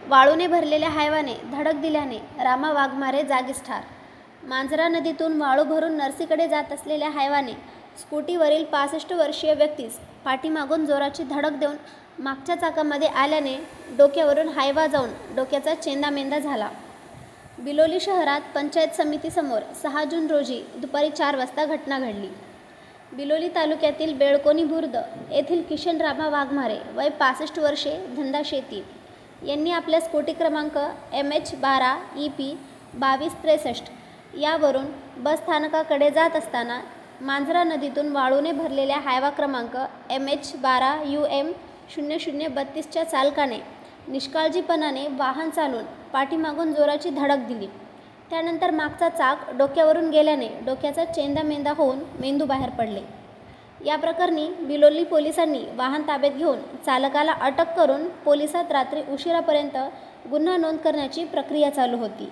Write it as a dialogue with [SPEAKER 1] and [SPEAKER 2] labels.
[SPEAKER 1] वाळूने भरलेल्या हायवाने धडक दिल्याने रामा वाघमारे जागीच ठार. मांजरा नदीतून वाळू भरून नरसीकडे जात असलेल्या हायवाने स्कूटीवरील 65 वर्षीय व्यक्तीस पाठीमागून जोराची धडक देऊन मागच्या चाकामध्ये आल्याने डोक्यावरून हायवा जाऊन डोक्याचा चेंदामेंदा झाला. बिलोली शहरात पंचायत समितीसमोर 6 जून रोजी दुपारी 4 वाजता घटना घडली. बिलोली तालुक्यातील बेळकोणी बुर्द येथील किशन रामा वाघमारे वय 65 वर्षे, धंदा शेती यांनी आपल्या स्कूटी क्रमांक MH12 EP 2263 यावरून बस स्थानकाकडे जात असताना मांजरा नदीतून वाळूने भरलेल्या हायवा क्रमांक MH12 UM 0032च्या चालकाने निष्काळजीपणाने वाहन चालवून पाठीमागून जोराची धडक दिली. त्यानंतर मागचा चाक डोक्यावरून गेल्याने डोक्याचा चेंदामेंदा होऊन मेंदू बाहेर पडले. या प्रकरणी बिलोली पोलिसांनी वाहन ताब्यात घेऊन चालकाला अटक करून पोलिसात रात्री उशिरापर्यंत गुन्हा नोंद करण्याची प्रक्रिया चालू होती.